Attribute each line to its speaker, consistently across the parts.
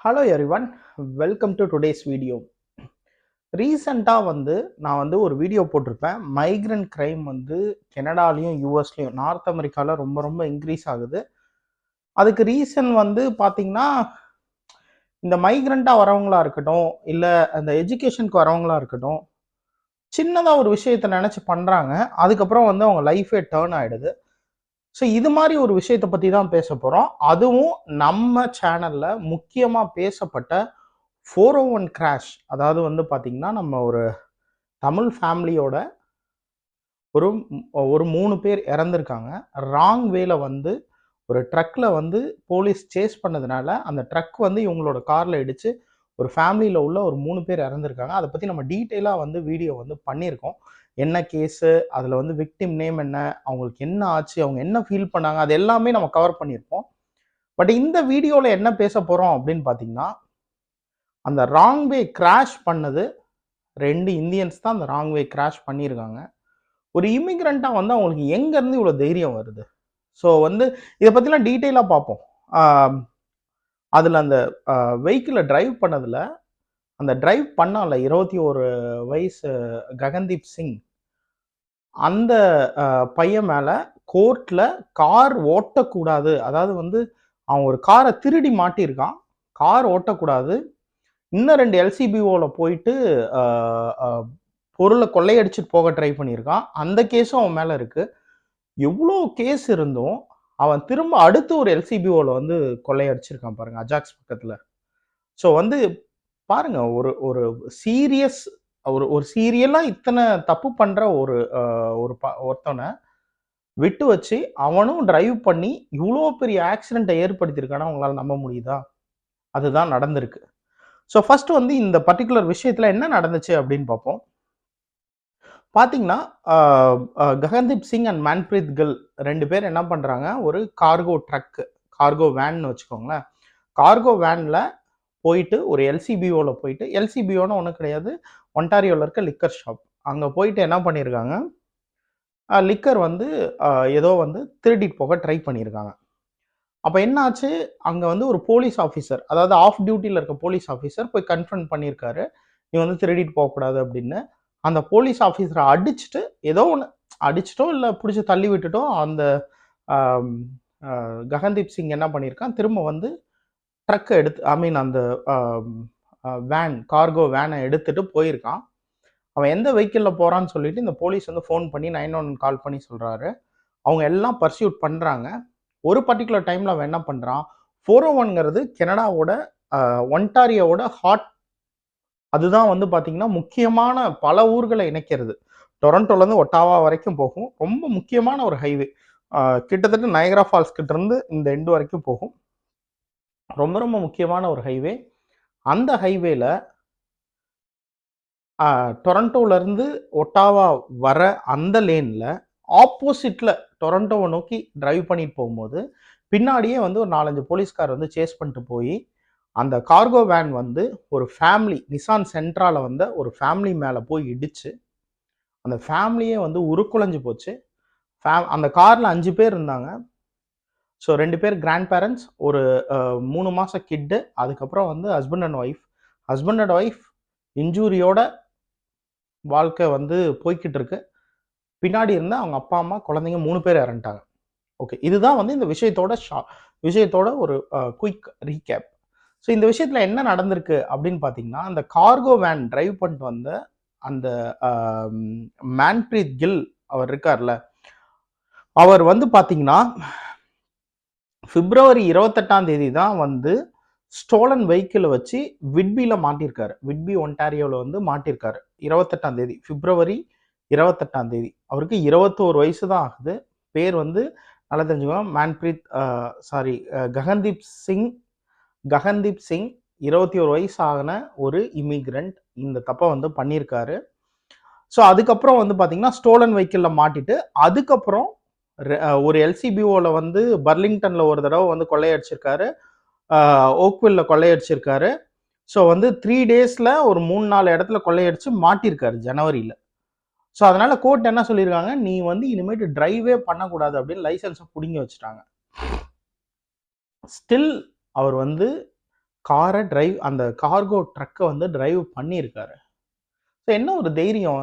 Speaker 1: Hello everyone, welcome to today's video. ரீசெண்டாக நான் ஒரு வீடியோ போட்டிருப்பேன். மைக்ரண்ட் கிரைம் கனடாலையும் யூஎஸ்லையும் நார்த் அமெரிக்காவில் ரொம்ப ரொம்ப இன்க்ரீஸ் ஆகுது. அதுக்கு ரீசன் பார்த்தீங்கன்னா, இந்த மைக்ரண்ட்டாக வரவங்களா இருக்கட்டும், இல்லை அந்த எஜுகேஷனுக்கு வரவங்களா இருக்கட்டும், சின்னதாக ஒரு விஷயத்தை நினச்சி பண்ணுறாங்க. அதுக்கப்புறம் அவங்க லைஃபே டேர்ன் ஆகிடுது. ஸோ இது மாதிரி ஒரு விஷயத்தை பற்றி தான் பேச போகிறோம். அதுவும் நம்ம சேனலில் முக்கியமாக பேசப்பட்ட 401 கிராஷ். அதாவது பார்த்தீங்கன்னா, நம்ம ஒரு தமிழ் ஃபேமிலியோட ஒரு ஒரு 3 பேர் இறந்துருக்காங்க. ராங் வேல ஒரு ட்ரக்கில் போலீஸ் சேஸ் பண்ணதுனால அந்த ட்ரக் இவங்களோட காரில் இடித்து ஒரு ஃபேமிலியில் உள்ள ஒரு 3 பேர் இறந்துருக்காங்க. அதை பற்றி நம்ம டீட்டெயிலாக வீடியோ பண்ணியிருக்கோம். என்ன கேஸு, அதில் விக்டிம் நேம் என்ன, அவங்களுக்கு என்ன ஆச்சு, அவங்க என்ன ஃபீல் பண்ணாங்க, அது எல்லாமே நம்ம கவர் பண்ணியிருப்போம். பட் இந்த வீடியோவில் என்ன பேச போகிறோம் அப்படின்னு பார்த்தீங்கன்னா, அந்த ராங் வே கிராஷ் பண்ணது 2 இந்தியன்ஸ் தான் அந்த ராங் வே கிராஷ் பண்ணியிருக்காங்க. ஒரு இமிக்ரெண்ட்டாக அவங்களுக்கு எங்கேருந்து இவ்வளோ தைரியம் வருது? ஸோ இதை பற்றிலாம் டீட்டெயிலாக பார்ப்போம். அதில் அந்த வெஹிக்கிளை டிரைவ் பண்ணதில் அந்த டிரைவ் பண்ணால 21 வயசு ககன்தீப் சிங், அந்த பையன் மேலே கோர்ட்டில் கார் ஓட்டக்கூடாது, அதாவது அவன் ஒரு காரை திருடி மாட்டியிருக்கான், கார் ஓட்டக்கூடாது, இன்னும் 2 எல்சிபிஓவில் போயிட்டு பொருளை கொள்ளையடிச்சிட்டு போக ட்ரை பண்ணியிருக்கான், அந்த கேஸும் அவன் மேலே இருக்குது. எவ்வளோ கேஸ் இருந்தும் அவன் திரும்ப அடுத்து ஒரு எல்சிபிஓவில் கொள்ளையடிச்சிருக்கான் பாருங்கள், அஜாக்ஸ் பக்கத்தில். ஸோ பாருங்க, ஒரு ஒரு சீரியஸ் ஒரு சீரியலாக இத்தனை தப்பு பண்ணுற ஒருத்தனை விட்டு வச்சு அவனும் டிரைவ் பண்ணி இவ்வளோ பெரிய ஆக்சிடெண்ட்டை ஏற்படுத்தியிருக்கானா உங்களால் நம்ப முடியுதா? அதுதான் நடந்திருக்கு. ஸோ ஃபர்ஸ்ட் இந்த பர்டிகுலர் விஷயத்தில் என்ன நடந்துச்சு அப்படின்னு பார்ப்போம். பார்த்தீங்கன்னா, ககன்தீப் சிங் அண்ட் மன்பிரீத் கில் 2 பேர் என்ன பண்ணுறாங்க, ஒரு கார்கோ ட்ரக்கு, கார்கோ வேன்னு வச்சுக்கோங்களேன். கார்கோ வேனில் போயிட்டு ஒரு எல்சிபிஓவில் போயிட்டு, எல்சிபிஓன்னு ஒன்றும் கிடையாது, ஒன்டாரியோவில் இருக்க லிக்கர் ஷாப், அங்கே போயிட்டு என்ன பண்ணியிருக்காங்க, லிக்கர் ஏதோ திருடிட்டு போக ட்ரை பண்ணியிருக்காங்க. அப்போ என்ன ஆச்சு, அங்கே ஒரு போலீஸ் ஆஃபீஸர், அதாவது ஆஃப் டியூட்டியில் இருக்க போலீஸ் ஆஃபீஸர் போய் கன்ஃபர்ம் பண்ணியிருக்காரு, நீ திருடிட்டு போகக்கூடாது அப்படின்னு. அந்த போலீஸ் ஆஃபீஸரை அடிச்சுட்டு, ஏதோ ஒன்று அடிச்சிட்டோ இல்லை பிடிச்சி தள்ளி விட்டுட்டோ, அந்த ககன்தீப் சிங் என்ன பண்ணியிருக்கான், திரும்ப ட்ரக்கை எடுத்து, ஐ மீன் அந்த வேன், கார்கோ வேனை எடுத்துகிட்டு போயிருக்கான். அவன் எந்த வெஹிக்கிளில் போகிறான்னு சொல்லிட்டு இந்த போலீஸ் ஃபோன் பண்ணி 911 கால் பண்ணி சொல்கிறாரு. அவங்க எல்லாம் பர்சியூட் பண்ணுறாங்க. ஒரு பர்டிகுலர் டைமில் அவன் என்ன பண்ணுறான், 401ங்கிறது கனடாவோட ஒன்டாரியோவோட ஹார்ட். அதுதான் பார்த்தீங்கன்னா முக்கியமான பல ஊர்களை இணைக்கிறது. டொரண்டோலேருந்து ஒட்டாவா வரைக்கும் போகும். ரொம்ப முக்கியமான ஒரு ஹைவே. கிட்டத்தட்ட நயகரா ஃபால்ஸ் கிட்ட இருந்து இந்த எண்டு வரைக்கும் போகும். ரொம்ப ரொம்ப முக்கியமான ஒரு ஹைவே. அந்த ஹைவேல டொரண்டோலேருந்து ஒட்டாவா வர அந்த லேனில் ஆப்போசிட்டில் டொரண்டோவை நோக்கி டிரைவ் பண்ணிட்டு போகும்போது பின்னாடியே ஒரு 4-5 போலீஸ்கார் சேஸ் பண்ணிட்டு போய் அந்த கார்கோ வேன் ஒரு ஃபேமிலி, நிசான் சென்ட்ராவில் ஒரு ஃபேமிலி மேலே போய் இடிச்சு அந்த ஃபேமிலியே உருக்குலைஞ்சு போச்சு. அந்த காரில் 5 பேர் இருந்தாங்க. ஸோ 2 பேர் கிராண்ட் பேரண்ட்ஸ், ஒரு 3 மாத கிட்டு, அதுக்கப்புறம் ஹஸ்பண்ட் அண்ட் ஒய்ஃப் இன்ஜூரியோட வாழ்க்கை போய்கிட்டு இருக்கு. பின்னாடி இருந்த அவங்க அப்பா அம்மா குழந்தைங்க 3 பேர் இறந்துட்டாங்க. ஓகே, இதுதான் இந்த விஷயத்தோட ஒரு குயிக் ரீகேப். ஸோ இந்த விஷயத்தில் என்ன நடந்திருக்கு அப்படின்னு பார்த்தீங்கன்னா, அந்த கார்கோ வேன் டிரைவ் பண்ணிட்டு வந்த அந்த மன்பிரீத் கில் அவர் இருக்கார்ல, அவர் பார்த்தீங்கன்னா பிப்ரவரி 28 தான் ஸ்டோலன் வெஹிக்கிளை வச்சு விட்பியில் மாட்டியிருக்காரு. விட்பி ஒன்டாரியோவில் மாட்டியிருக்காரு 28 பிப்ரவரி 28. அவருக்கு 21 வயசு தான் ஆகுது. பேர் நல்லா தெரிஞ்சுக்கோங்க, மன்பிரீத் ககன்தீப் சிங் 21 வயசு ஆகின ஒரு இமிக்ரெண்ட் இந்த தப்பை பண்ணியிருக்காரு. ஸோ அதுக்கப்புறம் பார்த்தீங்கன்னா ஸ்டோலன் வெஹிக்கிளில் மாட்டிட்டு, அதுக்கப்புறம் ஒரு எல்சிபிஓவில் பர்லிங்டனில் ஒரு தடவை கொள்ளையடிச்சிருக்காரு, ஓக்வில்ல கொள்ளையடிச்சிருக்காரு. ஸோ 3 டேஸில் ஒரு 3-4 இடத்துல கொள்ளையடிச்சு மாட்டியிருக்காரு ஜனவரியில். ஸோ அதனால கோர்ட் என்ன சொல்லியிருக்காங்க, நீ இனிமேட்டு டிரைவே பண்ணக்கூடாது அப்படின்னு லைசன்ஸை பிடுங்கி வச்சுட்டாங்க. ஸ்டில் அவர் காரை அந்த கார்கோ ட்ரக்கை வந்து டிரைவ் பண்ணியிருக்காரு. ஸோ என்ன ஒரு தைரியம்?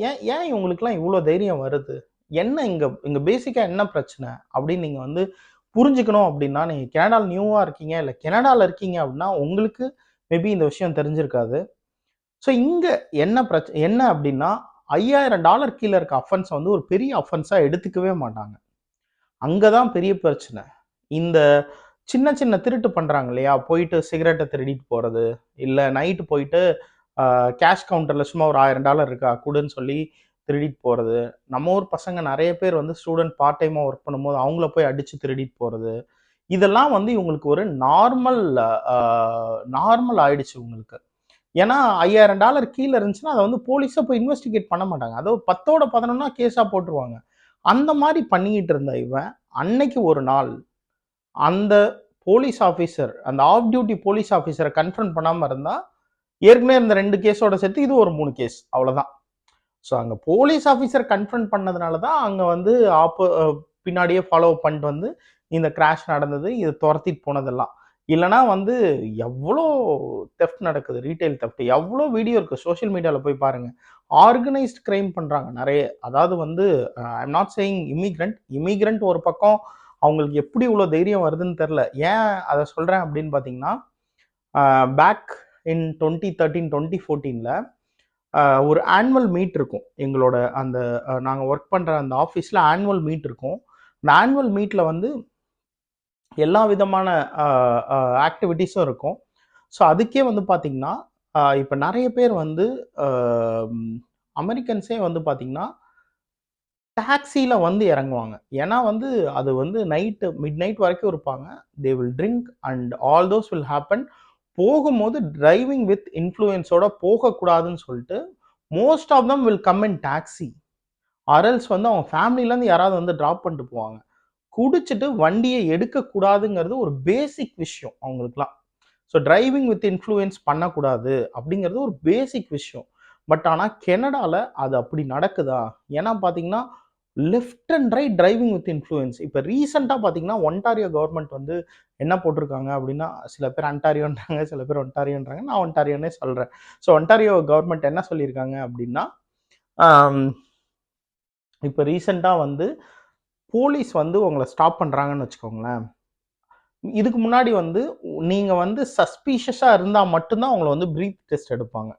Speaker 1: ஏன் ஏன் இவங்களுக்குலாம் இவ்வளோ தைரியம் வருது? என்ன இங்க இங்க பேசிக்கா என்ன பிரச்சனை? அப்படின்னு நீங்க வந்து புரிஞ்சுக்கணும் அப்படின்னா, நீங்க கனடால நியூவா இருக்கீங்க, இல்ல கனடால இருக்கீங்க அப்படின்னா, உங்களுக்கு மேபி இந்த விஷயம் தெரிஞ்சிருக்காது. ஸோ இங்க என்ன அப்படின்னா, $5000 கீழ இருக்க அஃபென்ஸ் வந்து ஒரு பெரிய அஃபென்ஸா எடுத்துக்கவே மாட்டாங்க. அங்க தான் பெரிய பிரச்சனை. இந்த சின்ன சின்ன திருட்டு பண்றாங்க இல்லையா? போயிட்டு சிகரெட்ட திருடிட்டு போறது, இல்ல நைட்டு போயிட்டு கேஷ் கவுண்டர்ல சும்மா ஒரு $1000 இருக்கா குடுன்னு சொல்லி திருடிட்டு போறது. நம்ம ஊர் பசங்க நெறைய பேர் வந்து ஸ்டூடண்ட் பார்ட் டைமா ஒர்க் பண்ணும்போது அவங்கள போய் அடிச்சு திருடிட்டு போறது. இதெல்லாம் வந்து இவங்களுக்கு ஒரு அ நார்மல் ஆயிடுச்சு இவங்களுக்கு. ஏன்னா $5000 கீழ இருந்துச்சுன்னா, அத வந்து போலீஸே போய் இன்வெஸ்டிகேட் பண்ண மாட்டாங்க. அதுவும் 10ஓட 11னா கேஸா போட்டுருவாங்க. அந்த மாரி பண்ணிக்கிட்டு இருந்த இவன், அன்னைக்கு ஒரு நாள் அந்த போலீஸ் ஆஃபீசர், அந்த ஆஃப் டியூட்டி போலீஸ் ஆஃபீசர கன்ஃபரண்ட் பண்ணாம இருந்தா, ஏற்கனவே இருந்த 2 கேஸோட சேர்த்து இது ஒரு 3 கேஸ். அவ்வளோதான். ஸோ அங்க போலீஸ் ஆஃபீசர் கன்ஃபரண்ட் பண்ணதுனால தான் அங்க வந்து பின்னாடியே ஃபாலோ பண்ணிட்டு வந்து இந்த கிராஷ் நடந்தது. இது தொரத்திட்டு போனதெல்லாம். இல்லன்னா வந்து எவ்வளோ தெஃப்ட் நடக்குது. Retail theft. எவ்வளோ வீடியோ இருக்கு. சோசியல் மீடியால போய் பாருங்க. ஆர்கனைஸ்ட் கிரைம் பண்றாங்க நெறைய. அதாவது வந்து ஐ அம் நாட் சேயிங் இமிகிரண்ட் ஒரு பக்கம் அவங்களுக்கு எப்படி இவ்வளோ தைரியம் வருதுன்னு தெரியல. ஏன் அத சொல்றேன் அப்படின்னு பார்த்தீங்கன்னா, பேக் இன் 2013, 2014ல ஒரு ஆனுவல் மீட் இருக்கும். எங்களோட அந்த நாங்க ஒர்க் பண்ற அந்த ஆஃபீஸ்ல ஆனுவல் மீட் இருக்கும். அந்த ஆனுவல் மீட்ல வந்து எல்லா விதமான அ அ ஆக்டிவிட்டீஸும் இருக்கும். ஸோ அதுக்கே வந்து பார்த்தீங்கன்னா, இப்ப நெறைய பேர் வந்து அ அமெரிக்கன்ஸே வந்து பார்த்தீங்கன்னா, டாக்ஸில வந்து இறங்குவாங்க. ஏன்னா வந்து அது வந்து மிட் நைட் வரைக்கும் இருப்பாங்க. They will drink and all those will happen. போகும்போது டிரைவிங் வித் இன்ஃப்ளூயன்ஸோட போகக்கூடாதுன்னு சொல்லிட்டு, most of them will come in taxi. Or else வந்து அவங்க ஃபேமிலிலேருந்து யாராவது வந்து டிராப் பண்ணிட்டு போவாங்க. குடிச்சிட்டு வண்டிய எடுக்கக்கூடாதுங்கிறது ஒரு பேசிக் விஷயம் அவங்களுக்குலாம். ஸோ டிரைவிங் வித் இன்ஃப்ளூயன்ஸ் பண்ணக்கூடாது அப்படிங்கிறது ஒரு பேசிக் விஷயம். பட் ஆனா கனடால அது அப்படி நடக்குதா? ஏன்னா பார்த்தீங்கன்னா, left and right driving with influence. இப்ப ரீசென்ட்டா பார்த்தீங்கன்னா, ஒன்டாரியோ கவர்ன்மெண்ட் வந்து என்ன போட்டிருக்காங்க அப்படின்னா, சில பேர் அன்டாரியோன்றாங்க, சில பேர் ஒன்டாரியோன்றாங்க. நான் ஒன்டாரியோன்னே சொல்றேன். ஸோ ஒன்டாரியோ கவர்ன்மெண்ட் என்ன சொல்லியிருக்காங்க அப்படின்னா, ஆம் இப்ப ரீசென்ட்டா வந்து போலீஸ் வந்து உங்கள ஸ்டாப் பண்றாங்கன்னு வச்சுக்கோங்களேன். இதுக்கு முன்னாடி வந்து நீங்க வந்து சஸ்பீஷியஸா இருந்தா மட்டும் தான் உங்கள வந்து பிரீத் டெஸ்ட் எடுப்பாங்க.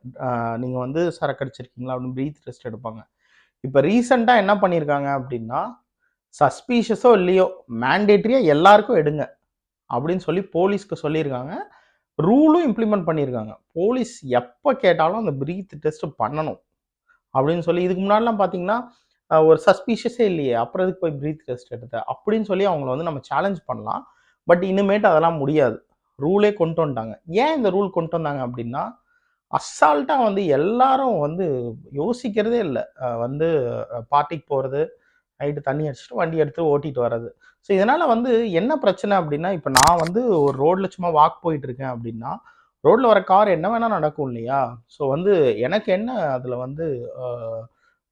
Speaker 1: நீங்க வந்து சரக்கு அடிச்சிருக்கீங்களா அப்படின்னு பிரீத் டெஸ்ட் எடுப்பாங்க. இப்ப ரீசென்ட்டா என்ன பண்ணியிருக்காங்க அப்படின்னா, சஸ்பீஷியஸோ இல்லையோ மேண்டேட்டரியா எல்லாருக்கும் எடுங்க அப்படின்னு சொல்லி போலீஸ்க்கு சொல்லியிருக்காங்க. ரூலும் இம்ப்ளிமெண்ட் பண்ணியிருக்காங்க. போலீஸ் எப்ப கேட்டாலும் அந்த பிரீத் டெஸ்ட் பண்ணணும். அப்படின்னு சொல்லி இதுக்கு முன்னாடிலாம் பார்த்தீங்கன்னா, ஒரு சஸ்பீஷியஸே இல்லையே! அப்புறம் எதுக்கு போய் பிரீத் டெஸ்ட் எடுத்த? அப்படின்னு சொல்லி அவங்கள வந்து நம்ம சேலஞ்ச் பண்ணலாம். பட் இனிமேட்டு அதெல்லாம் முடியாது. ரூலே கொண்டு வந்துட்டாங்க. ஏன் இந்த ரூல் கொண்டு வந்தாங்க அப்படின்னா, அசால்ட்டா வந்து எல்லாரும் வந்து யோசிக்கிறதே இல்ல. வந்து பார்ட்டிக்கு போறது, நைட்டு தண்ணி அடிச்சுட்டு வண்டி எடுத்து ஓட்டிட்டு வர்றது. ஸோ இதனால வந்து என்ன பிரச்சனை அப்படின்னா, இப்ப நான் வந்து ஒரு ரோட்ல சும்மா வாக் போயிட்டு இருக்கேன் அப்படின்னா, ரோட்ல வர கார் என்ன வேணா நடக்கும் இல்லையா? ஸோ வந்து எனக்கு என்ன அதுல வந்து அ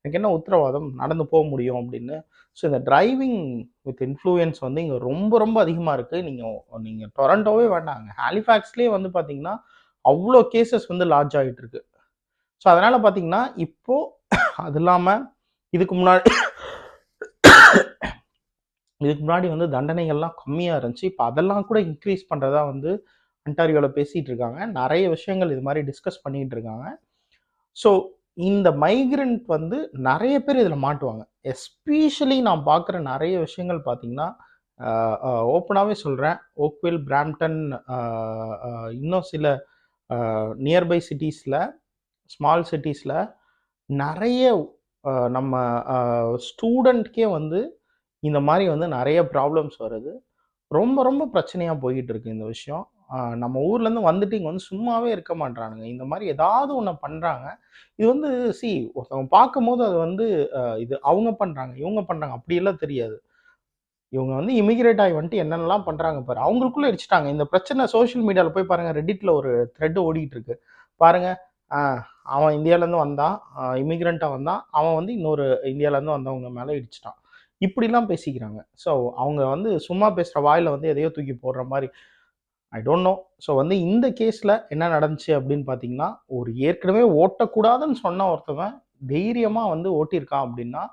Speaker 1: எனக்கு என்ன உத்தரவாதம்? நடந்து போ முடியும் அப்படின்னு. ஸோ இந்த டிரைவிங் வித் இன்ஃப்ளூயன்ஸ் வந்து இங்க ரொம்ப ரொம்ப அதிகமா இருக்கு. நீங்க நீங்க டொரன்டோவே வேண்டாங்க. ஹாலிஃபாக்ஸ்லயே வந்து பார்த்தீங்கன்னா, அவ்ளோ கேஸஸ் வந்து லாட்ஜ் ஆயிட்டு இருக்கு. ஸோ அதனால பார்த்தீங்கன்னா, இப்போ அது இல்லாம இதுக்கு முன்னாடி இதுக்கு முன்னாடி வந்து தண்டனைகள்லாம் கம்மியா இருந்துச்சு. இப்ப அதெல்லாம் கூட இன்கிரீஸ் பண்றதா வந்து அன்டாரியோல பேசிட்டு இருக்காங்க. நெறைய விஷயங்கள் இது மாரி டிஸ்கஸ் பண்ணிட்டு இருக்காங்க. ஸோ இந்த மைக்ரண்ட் வந்து நெறைய பேர் இதுல மாட்டுவாங்க. எஸ்பீஷியலி நான் பார்க்குற நெறைய விஷயங்கள் பார்த்தீங்கன்னா, அ அ ஓப்பனாவே சொல்றேன். ஓக்வில், பிராம்ப்டன் அ அ இன்னும் சில நியர்பை சிட்டீஸ்ல, ஸ்மால் சிட்டீஸ்ல நெறைய நம்ம அ ஸ்டூடண்ட்க்கே வந்து இந்த மாரி வந்து நெறைய ப்ராப்ளம்ஸ் வருது. ரொம்ப, ரொம்ப பிரச்சனையா போயிட்டு இருக்கு இந்த விஷயம். நம்ம ஊர்லேருந்து வந்துட்டு இங்க வந்து சும்மாவே இருக்க மாட்றானுங்க. இந்த மாரி ஏதாவது ஒண்ண பண்றாங்க. இது வந்து ஒருத்தவங்க பார்க்கும்போது அது வந்து இது அவங்க பண்றாங்க, இவங்க பண்றாங்க அப்படியெல்லாம் தெரியாது. இவங்க வந்து இமிகிரேட் ஆகி வந்துட்டு என்னென்னலாம் பண்றாங்க பாரு. அவங்களுக்குள்ள இடிச்சுட்டாங்க. இந்த பிரச்சனை சோசியல் மீடியால போய் பாருங்க. ரெட்டிட்ல ஒரு த்ரெட் ஓடிட்டு இருக்கு. பாருங்க, அ அவன் இந்தியாலேருந்து வந்தான். இமிகிரண்ட்டா வந்தான். அவன் வந்து இன்னொரு இந்தியாலேருந்து வந்தவங்க மேல இடிச்சுட்டான். இப்படிலாம் பேசிக்கிறாங்க. ஸோ அவங்க வந்து சும்மா பேசுற வாயில வந்து எதையோ தூக்கி போடுற மாரி. I don't know. ஸோ வந்து இந்த கேஸில் என்ன நடந்துச்சு அப்படின்னு பார்த்தீங்கன்னா, ஒரு ஏற்கனவே ஓட்டக்கூடாதுன்னு சொன்ன ஒருத்தவன் தைரியமாக வந்து ஓட்டியிருக்கான் அப்படின்னா,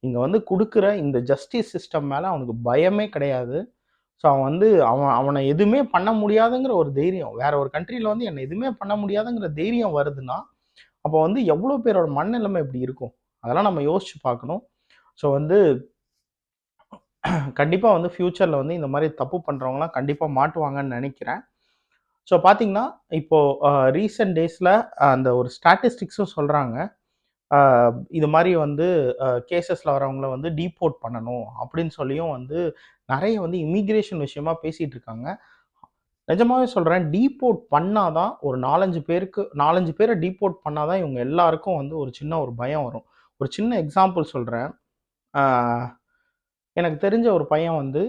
Speaker 1: இங்கே வந்து கொடுக்குற இந்த ஜஸ்டிஸ் சிஸ்டம் மேலே அவனுக்கு பயமே கிடையாது. ஸோ அவன் வந்து அவனை எதுவுமே பண்ண முடியாதுங்கிற ஒரு தைரியம், வேற ஒரு கண்ட்ரியில் வந்து என்னை எதுவுமே பண்ண முடியாதுங்கிற தைரியம் வருதுன்னா, அப்போ வந்து எவ்வளோ பேரோட மனநிலைமை இப்படி இருக்கும், அதெல்லாம் நம்ம யோசிச்சு பார்க்கணும். ஸோ வந்து கண்டிப்பாக வந்து ஃப்யூச்சரில் வந்து இந்த மாதிரி தப்பு பண்ணுறவங்களாம் கண்டிப்பாக மாட்டுவாங்கன்னு நினைக்கிறேன். ஸோ பார்த்தீங்கன்னா, இப்போ ரீசென்ட் டேஸில் அந்த ஒரு ஸ்டாட்டிஸ்டிக்ஸும் சொல்கிறாங்க. இது மாதிரி வந்து கேசஸில் வரவங்கள வந்து டீபோர்ட் பண்ணணும் அப்படின்னு சொல்லியும் வந்து நிறைய வந்து இமிக்ரேஷன் விஷயமா பேசிகிட்டு இருக்காங்க. நிஜமாவே சொல்கிறேன், டீபோர்ட் பண்ணாதான் ஒரு 4-5 பேரை டீபோர்ட் பண்ணாதான் இவங்க எல்லாருக்கும் வந்து ஒரு சின்ன ஒரு பயம் வரும். ஒரு சின்ன எக்ஸாம்பிள் சொல்கிறேன். எனக்கு தெரிஞ்ச ஒரு பையன் வந்து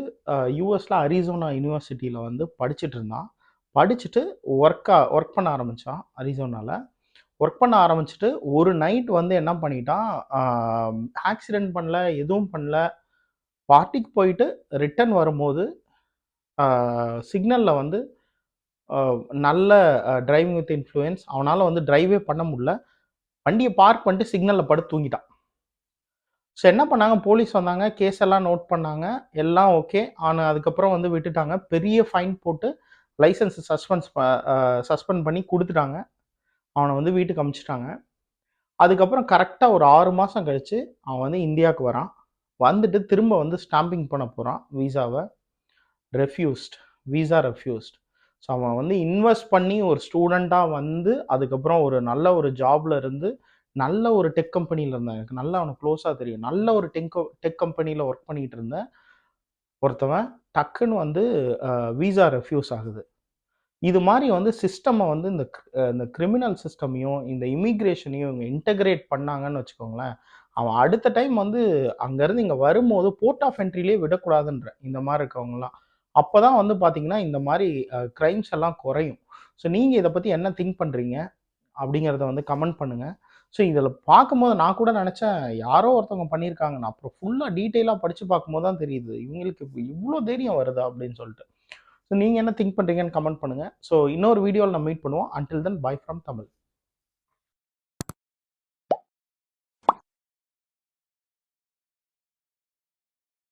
Speaker 1: யூஎஸில் அரிசோனா யூனிவர்சிட்டியில் வந்து படிச்சுட்டு இருந்தான். படிச்சுட்டு ஒர்க் பண்ண ஆரம்பித்தான் அரிசோனாவில். ஒர்க் பண்ண ஆரம்பிச்சுட்டு ஒரு நைட் வந்து என்ன பண்ணிட்டான், ஆக்சிடென்ட் பண்ணல, எதுவும் பண்ணல. பார்ட்டிக்கு போயிட்டு ரிட்டர்ன் வரும்போது சிக்னலில் வந்து நல்ல டிரைவிங் வித் இன்ஃப்ளூயன்ஸ், அவனால் வந்து டிரைவே பண்ண முடியல. வண்டியை பார்க் பண்ணிட்டு சிக்னலில் படுத்து தூங்கிட்டான். ஸோ என்ன பண்ணாங்க, போலீஸ் வந்தாங்க, கேஸ் எல்லாம் நோட் பண்ணாங்க, எல்லாம் ஓகே. ஆனால் அதுக்கப்புறம் வந்து விட்டுட்டாங்க. பெரிய ஃபைன் போட்டு லைசன்ஸ் சஸ்பெண்ட் பண்ணி கொடுத்துட்டாங்க. அவனை வந்து வீட்டுக்கு அனுப்பிச்சிட்டாங்க. அதுக்கப்புறம் கரெக்டாக ஒரு 6 மாதம் கழித்து அவன் வந்து இந்தியாவுக்கு வரான். வந்துட்டு திரும்ப வந்து ஸ்டாம்பிங் பண்ண போகிறான் வீசாவை. Refused, visa refused. ஸோ அவன் வந்து இன்வெஸ்ட் பண்ணி ஒரு ஸ்டூடெண்ட்டாக வந்து அதுக்கப்புறம் ஒரு நல்ல ஒரு ஜாபில் இருந்து நல்ல ஒரு டெக் கம்பெனியில் இருந்தான். எனக்கு நல்லா அவனுக்கு க்ளோஸாக தெரியும். நல்ல ஒரு டெக் கம்பெனியில் ஒர்க் பண்ணிகிட்டு இருந்தேன் ஒருத்தவன் டக்குன்னு வந்து வீசா ரெஃப்யூஸ் ஆகுது. இது மாதிரி வந்து சிஸ்டமை வந்து இந்த கிரிமினல் சிஸ்டமையும் இந்த இமிக்ரேஷனையும் இவங்க இன்டகிரேட் பண்ணாங்கன்னு வச்சுக்கோங்களேன், அவன் அடுத்த டைம் வந்து அங்கேருந்து இங்கே வரும்போது போர்ட் ஆஃப் என்ட்ரிலே விடக்கூடாதுன்ற இந்த மாதிரி இருக்கவங்கலாம். அப்போ தான் வந்து பார்த்தீங்கன்னா இந்த மாதிரி க்ரைம்ஸ் எல்லாம் குறையும். ஸோ நீங்கள் இதை பற்றி என்ன திங்க் பண்ணுறீங்க அப்படிங்கிறத வந்து கமெண்ட் பண்ணுங்கள். ஸோ இதில் பார்க்கும்போது நான் கூட நினச்சேன் யாரோ ஒருத்தவங்க பண்ணியிருக்காங்க. நான் அப்புறம் ஃபுல்லாக டீட்டெயிலாக படித்து பார்க்கும்போது தான் தெரியுது இவங்களுக்கு இவ்வளோ தைரியம் வருதா அப்படின்னு சொல்லிட்டு. ஸோ நீங்கள் என்ன திங்க் பண்ணுறீங்கன்னு கமெண்ட் பண்ணுங்கள். ஸோ இன்னொரு வீடியோவில் நம்ம மீட் பண்ணுவோம். Until then by from Tamil.